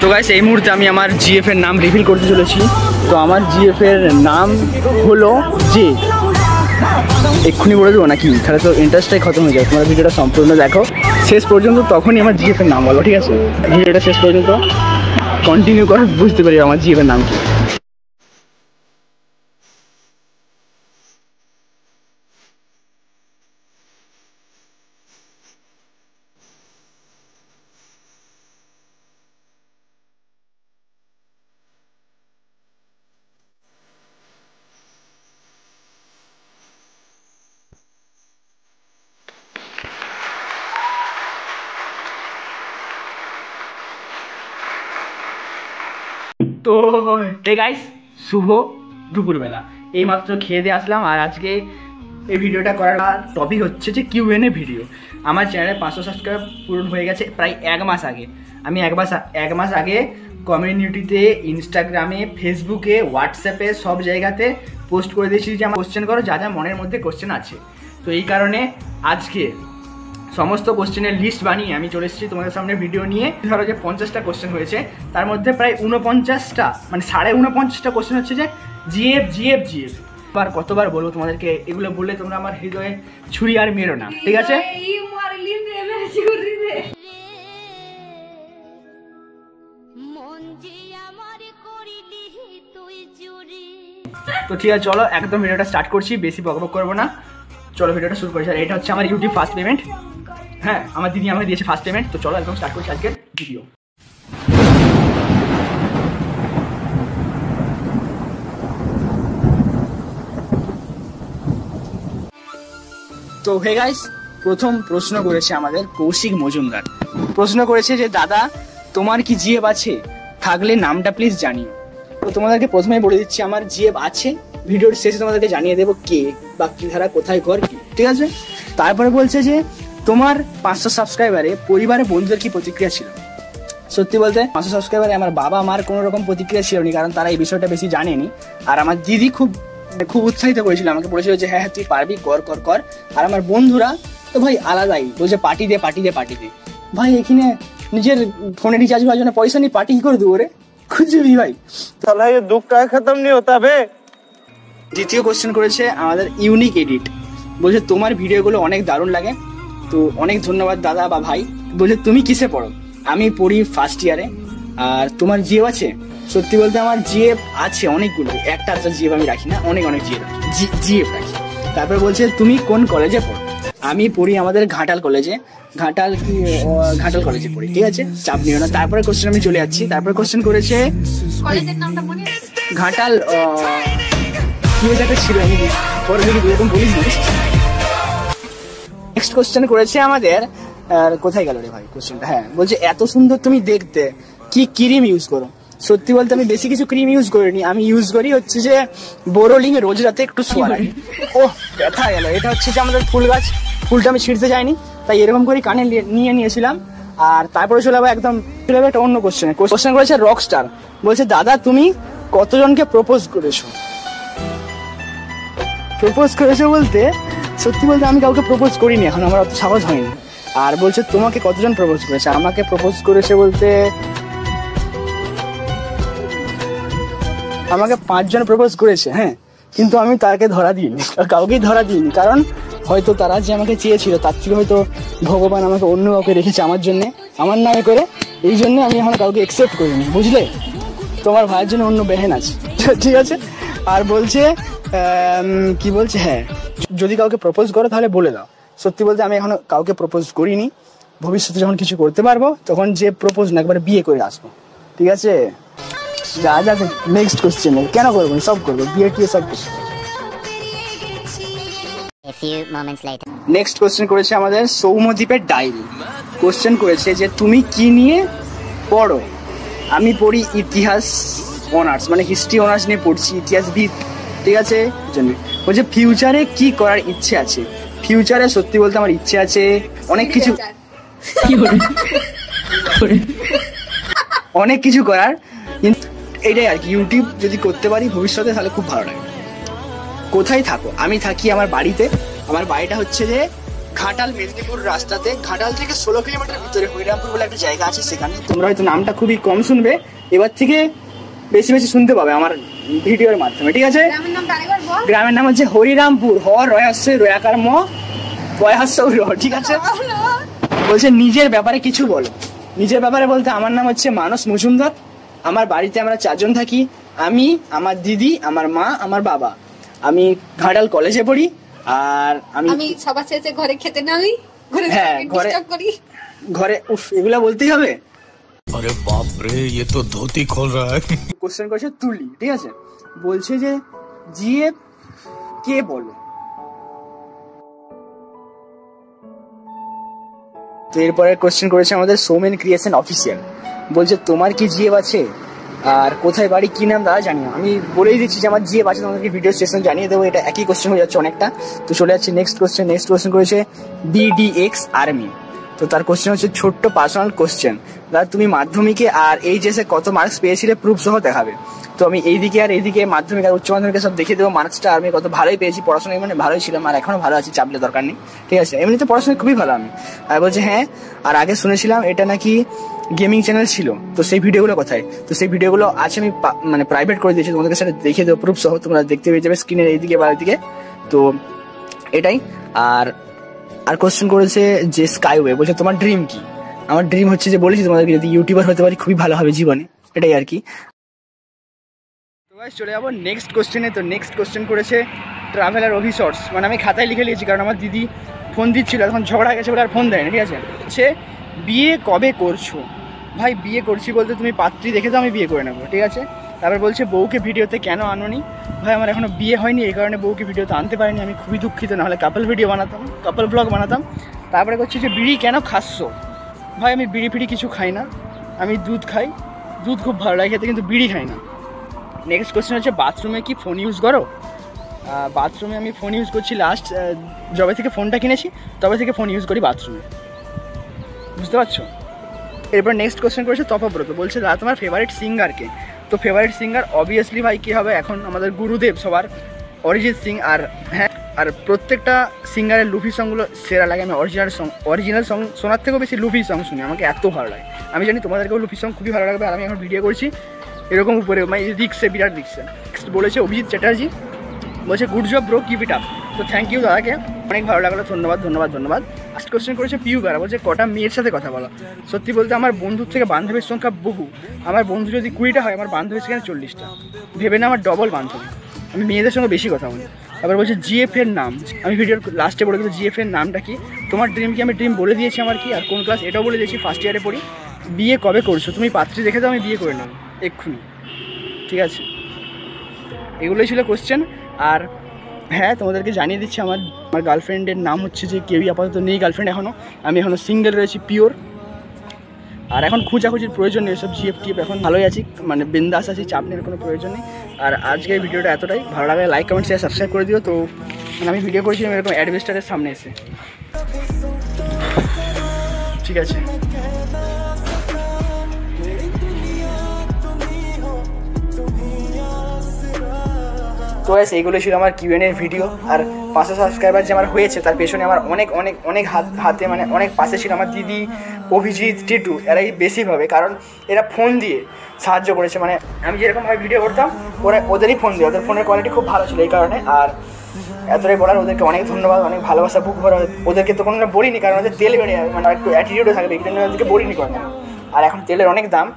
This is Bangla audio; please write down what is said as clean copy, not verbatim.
তো গাইস এই মুহূর্তে আমি আমার জিএফ এর নাম রিভিল করতে চলেছি। তো আমার জিএফ এর নাম হলো জে। এক্ষুনি বলে দেবো নাকি? তাহলে তো ইন্টারেস্টটাই খতম হয়ে যায়। তোমরা ভিডিওটা সম্পূর্ণ দেখো শেষ পর্যন্ত, তখনই আমার জিএফ এর নাম বলো, ঠিক আছে? ভিডিওটা শেষ পর্যন্ত কন্টিনিউ করো, বুঝতে পারি আমার জিএফ এর নাম কি। তো হে গাইস, শুভ দুপুরবেলা। এইমাত্র খেয়ে দিয়ে আসলাম। আর আজকে এই ভিডিওটা করার টপিক হচ্ছে যে কিউএনএ ভিডিও। আমার চ্যানেলে 500 সাবস্ক্রাইব পূরণ হয়ে গেছে প্রায় 1 মাস আগে। আমি এক মাস আগে কমিউনিটিতে, ইনস্টাগ্রামে, ফেসবুকে, হোয়াটসঅ্যাপে সব জায়গাতে পোস্ট করে দিয়েছি যে আমার কোশ্চেন করো, যা যা মনের মধ্যে কোশ্চেন আছে। তো এই কারণে আজকে সমস্ত কোশ্চেনের লিস্ট বানিয়ে আমি চলে এসেছি তোমাদের সামনে ভিডিও নিয়ে। ধরো যে 50টা কোশ্চেন হয়েছে, তার মধ্যে প্রায় 49টা মানে 49.5টা কোশ্চেন হচ্ছে যে জিএফ জিএফ জিএফ। আর কতবার বলবো তোমাদেরকে, এগুলো বললে তোমরা আমার হৃদয়ে ছুরি আর মেরো না, ঠিক আছে? তো ঠিক আছে, চলো একদম ভিডিওটা স্টার্ট করছি, বেশি বকবক করবো না। চলো ভিডিওটা শুরু করছি। আর এটা হচ্ছে আমার ইউটিউব ফার্স্ট পেমেন্ট। হ্যাঁ, আমার দিদি আমাকে দিয়েছে ফার্স্ট পেমেন্ট। তো চলো একদম স্টার্ট করছি আজকের ভিডিও। তো হে গাইস, প্রথম প্রশ্ন করেছে আমাদের কৌশিক মজুমদার। প্রশ্ন করেছে যে দাদা তোমার কি জিএফ আছে? থাকলে নামটা প্লিজ জানিও। তো তোমাদেরকে প্রথমেই বলে দিচ্ছি আমার জিএফ আছে। ভিডিওর শেষে তোমাদেরকে জানিয়ে দেবো কে বা কি ধারা, কোথায় ঘর কি, ঠিক আছে? তারপরে বলছে যে তোমার 500 সাবস্ক্রাইবারে পরিবারে বন্ধুদের কি প্রতিক্রিয়া ছিল? সত্যি বলতে 500 সাবস্ক্রাইবারে আমার বাবা মার কোনো রকম প্রতিক্রিয়া ছিল না, কারণ তারা এই বিষয়টা বেশি জানেনি। আর আমার দিদি খুব উৎসাহিত করেছিল, আমাকে বলেছিল যে হ্যাঁ তুই পারবি, কর কর কর। আর আমার বন্ধুরা তো ভাই আলাদাই, বলছে পার্টি দে পার্টি দে পার্টি দে। ভাই এখানে নিজের ফোনে রিচার্জ করার জন্য পয়সা নেই, পার্টি কি করে দেবো রে? খুঁজবি ভাই, साला ये दुख का खत्म नहीं होता बे। দ্বিতীয় কোশ্চেন করেছে আমাদের ইউনিক এডিট। বলছে তোমার ভিডিওগুলো অনেক দারুণ লাগে। তো অনেক ধন্যবাদ দাদা বা ভাই। বলছে তুমি কিসে পড়ো? আমি পড়ি ফার্স্ট ইয়ারে। আর তোমার জিএফ আছে? সত্যি বলতে আমার জিএফ আছে অনেকগুলো, একটা জিএফ আমি রাখি না, অনেক জিএফ রাখি। তারপরে বলছে তুমি কোন কলেজে পড়ো? আমি পড়ি আমাদের ঘাটাল কলেজে। ঘাটাল কলেজে পড়ি, ঠিক আছে, চাপ নিও না। তারপরে কোশ্চেন আমি চলে যাচ্ছি। তারপরে কোশ্চেন করেছে ঘাটাল ছিল, আমি পরে যদি এরকম বলিস। নেক্সট কোশ্চেন করেছে আমাদের, কোথায় গেল রে ভাই কোশ্চেনটা? হ্যাঁ, বলছে এত সুন্দর তুমি দেখতে কি ক্রিম ইউজ করো? সত্যি বলতে আমি বেশি কিছু ক্রিম ইউজ করিনি। আমি ইউজ করি হচ্ছে যে বোরোলিং রোজ রাতে একটু শোয়ার আগে। ও ব্যথা গেল। এটা হচ্ছে যে আমাদের ফুল গাছ, ফুলটা আমি ছিঁড়তে যাইনি, তাই এরকম করে কানে নিয়েছিলাম। আর তারপরে চলে যাবো একটা অন্য কোশ্চেনে। কোশ্চেন করেছে রকস্টার। বলছে দাদা তুমি কতজনকে প্রপোজ করেছো? বলতে সত্যি বলতে আমি কাউকে প্রপোজ করিনি, এখন আমার অত সাহস হয়নি। আর বলছে তোমাকে কতজন প্রপোজ করেছে? আমাকে প্রপোজ করেছে বলতে আমাকে 5 জন প্রপোজ করেছে। হ্যাঁ, কিন্তু আমি তাকে কাউকেই ধরা দিইনি, কারণ হয়তো তারা যে আমাকে চেয়েছিল তার থেকে হয়তো ভগবান আমাকে অন্য কাউকে রেখেছে আমার জন্য, আমার নামে করে। এই জন্য আমি এখন কাউকে একসেপ্ট করিনি, বুঝলে? তোমার ভাইয়ের জন্য অন্য বেহেন আছে, ঠিক আছে? আর বলছে কি বলছে, হ্যাঁ যদি কাউকে প্রপোজ করো তাহলে বলে দাও। সত্যি বলতে আমি এখনো কাউকে প্রপোজ করিনি। ভবিষ্যতে যখন কিছু করতে পারবো তখন যে প্রপোজ না একবার বিয়ে করে আসবো, ঠিক আছে? যা নেক্সট কোশ্চেন কেন করবো, সব করবো, বিয়ে টিয়ে সব করবো। নেক্সট কোশ্চেন করেছে আমাদের সৌম্যদীপের ডায়েরি। কোশ্চেন করেছে যে তুমি কি নিয়ে পড়ো? আমি পড়ি ইতিহাস অনার্স, মানে হিস্ট্রি অনার্স নিয়ে পড়ছি, ইতিহাসবিদ, ঠিক আছে? বলছে ফিউচারে কি করার ইচ্ছে আছে? ফিউচারে সত্যি বলতে আমার ইচ্ছে আছে অনেক কিছু করার, কিন্তু এটাই আর কি, ইউটিউব যদি করতে পারি ভবিষ্যতে তাহলে খুব ভালো লাগে। কোথায় থাকো? আমি থাকি আমার বাড়িতে। আমার বাড়িটা হচ্ছে যে ঘাটাল মেদিনীপুর রাস্তাতে, ঘাটাল থেকে 16 কিলোমিটার ভিতরে হরিরামপুর বলে একটা জায়গা আছে, সেখানে। তোমরা হয়তো নামটা খুবই কম শুনবে, এবার থেকে বেশি বেশি শুনতে পাবে আমার ভিডিওর মাধ্যমে, ঠিক আছে? গ্রামের নাম হচ্ছে হরিরামপুর, রয়াস্যই রয়াকার ম বয়াস্যই র, ঠিক আছে? বলছে নিজের ব্যাপারে কিছু বলো। নিজের ব্যাপারে বলতে আমার নাম হচ্ছে মানস মজুমদার, আমার বাড়িতে আমরা 4 জন থাকি, আমি, আমার দিদি, আমার মা, আমার বাবা। আমি ঘাটাল কলেজে পড়ি, আর আমি সবার শেষে ঘরে খেতে নামি, হ্যাঁ ঘরে উফ, এগুলা বলতেই হবে। अरे बाप रे, ये तो धोती खोल रहा है। কোশ্চেন করেছে তুলি, ঠিক আছে? বলছে যে জিএফ কে বলো। তো এরপরে কোশ্চেন করেছে আমাদের সৌমেন ক্রিয়েশন অফিসিয়াল, বলছে তোমার কি জিএফ আছে আর কোথায় বাড়ি, কি নাম দাদা জানি না। আমি বলেই দিচ্ছি যে আমার জিএফ আছে, তোমাদেরকে ভিডিও স্টেশন জানিয়ে দেবো, এটা একই কোশ্চেন হয়ে যাচ্ছে অনেকটা। তো চলে যাচ্ছে নেক্সট কোশ্চেন করেছে বিডিএক্স আর্মি। তো তার কোশ্চেন হচ্ছে ছোট্ট পার্সোনাল কোশ্চেন, দাদা তুমি মাধ্যমিকে আর এইচএসে কত মার্কস পেয়েছিলে প্রুফ সহ দেখাবে। তো আমি এইদিকে আর এইদিকে মাধ্যমিক আর উচ্চ মাধ্যমিকে সব দেখিয়ে দেবো মার্কসটা। আমি কত ভালোই পেয়েছি, পড়াশোনায় মানে ভালোই ছিলাম, আর এখনো ভালো আছি, চাপলে দরকার নেই, ঠিক আছে? এমনিতে পড়াশোনায় খুবই ভালো আমি। আর বলছে হ্যাঁ, আর আগে শুনেছিলাম এটা নাকি গেমিং চ্যানেল ছিল, তো সেই ভিডিওগুলো কোথায়? তো সেই ভিডিওগুলো আছে, আমি মানে প্রাইভেট করে দিয়েছি, তোমাদের সাথে দেখিয়ে দেবো প্রুফ সহ, তোমরা দেখতে পেয়ে যাবে স্ক্রিনের এইদিকে বা ওইদিকে। তো এটাই। আর কোশ্চেন করেছে যে স্কাইওয়ে, বলছে তোমার ড্রিম কি? আমার ড্রিম হচ্ছে যে বলেছি তোমাদেরকে, যদি ইউটিউবার হতে পারি খুবই ভালো হবে জীবনে, এটাই আর কি। তো গাইস চলে যাবো নেক্সট কোশ্চেনে। তো নেক্সট কোশ্চেন করেছে ট্রাভেলার অভিশর্টস, মানে আমি খাতায় লিখে নিয়েছি কারণ আমার দিদি ফোন দিচ্ছিল, এখন ঝগড়া গেছে বলে আর ফোন দেয়নি, ঠিক আছে? সে বিয়ে কবে করছো? ভাই বিয়ে করছি বলতে তুমি পাত্রী দেখে তো আমি বিয়ে করে নেবো, ঠিক আছে? তারপর বলছে বউকে ভিডিওতে কেন আনোনি? ভাই আমার এখনো বিয়ে হয়নি, এই কারণে বউকে ভিডিওতে আনতে পারিনি, আমি খুবই দুঃখিত, নাহলে কাপল ভিডিও বানাতাম, কাপল ব্লগ বানাতাম। তারপরে করছি যে বিড়ি কেন খাচ্ছ? ভাই আমি বিড়ি ফিড়ি কিছু খাই না, আমি দুধ খাই, দুধ খুব ভালো লাগে খেতে, কিন্তু বিড়ি খাই না। নেক্সট কোশ্চেন হচ্ছে বাথরুমে কি ফোন ইউজ করো? বাথরুমে আমি ফোন ইউজ করছি লাস্ট যবে থেকে ফোনটা কিনেছি তবে থেকে ফোন ইউজ করি বাথরুমে, বুঝতে পারছো? এরপর নেক্সট কোশ্চেন করেছে তপব্রত, বলছে দাদা তোমার ফেভারিট সিঙ্গারকে? তো ফেভারিট সিঙ্গার অবভিয়াসলি ভাই কী হবে, এখন আমাদের গুরুদেব সবার অরিজিৎ সিং। আর হ্যাঁ, আর প্রত্যেকটা সিঙ্গারের লুফি সংগুলো সেরা লাগে। আমি অরিজিনাল সং শোনার থেকেও বেশি লুফি সং শুনি, আমাকে এত ভালো লাগে। আমি জানি তোমাদেরকেও লুফি সং খুবই ভালো লাগবে, আর আমি এখন ভিডিও করছি এরকম উপরে, মানে রিক্সে, বিরাট রিক্সে। নেক্সট বলেছে অভিজিৎ চ্যাটার্জি, বলছে good job bro, keep it up. তো থ্যাংক ইউ দাদাকে, অনেক ভালো লাগলো, ধন্যবাদ। লাস্ট কোশ্চেন করেছে পিউ গারা, বলছে কটা মেয়ের সাথে কথা বলো? সত্যি বলতে আমার বন্ধুর থেকে বান্ধবীর সংখ্যা বহু। আমার বন্ধু যদি 20টা হয়, আমার বান্ধবীর সেখানে 40টা, ভেবে না আমার ডবল বান্ধবী। আমি মেয়েদের সঙ্গে বেশি কথা বলি। আবার বলছে জিএফ এর নাম, আমি ভিডিওর লাস্টে বলে দেবো জিএফ এর নামটা কি। তোমার ড্রিম কি? আমি ড্রিম বলে দিয়েছি আমার কি, আর কোন ক্লাস এটাও বলে দিয়েছি, ফার্স্ট ইয়ারে পড়ি। বিয়ে কবে করছো? তুমি পাত্রী দেখে দাও, আমি বিয়ে করে নেবো এক্ষুনি, ঠিক আছে? এগুলোই ছিল কোশ্চেন। আর হ্যাঁ, তোমাদেরকে জানিয়ে দিচ্ছি আমার গার্লফ্রেন্ডের নাম হচ্ছে যে কেউই আপাতত নেই, গার্লফ্রেন্ড এখনও, আমি এখনও সিঙ্গেল রয়েছি, পিওর। আর এখন খোঁজাখুঁজির প্রয়োজন নেই, সব জিএফ টিএফ এখন ভালোই আছি, মানে বিন্দাস আছি, চাপ নেওয়ার কোনো প্রয়োজন নেই। আর আজকের ভিডিওটা এতটাই, ভালো লাগলে লাইক কমেন্ট শেয়ার সাবস্ক্রাইব করে দিও। তো মানে আমি ভিডিও করেছিলাম এরকম অ্যাডভেস্টারের সামনে এসে, ঠিক আছে? তো এইগুলো ছিল আমার কিউএনএ ভিডিও। আর 500 সাবস্ক্রাইবার যে আমার হয়েছে তার পেছনে আমার অনেক অনেক অনেক হাতে মানে অনেক পাশে ছিল আমার দিদি, অভিজিৎ, টিটু, এরাই বেশিভাবে, কারণ এরা ফোন দিয়ে সাহায্য করেছে। মানে আমি যেরকমভাবে ভিডিও করতাম ওরা ওদেরই ফোন দিয়ে, ওদের ফোনের কোয়ালিটি খুব ভালো ছিল এই কারণে। আর এতটাই বলার, ওদেরকে অনেক ধন্যবাদ, অনেক ভালোবাসা বুক ভরা। ওদেরকে তো কোনো বলিনি, কারণ ওদের তেল বেড়ে যাবে, মানে একটু অ্যাটিটিউডও থাকবে, এই জন্য ওদেরকে বলিনি কোনো। আর এখন তেলের অনেক দাম।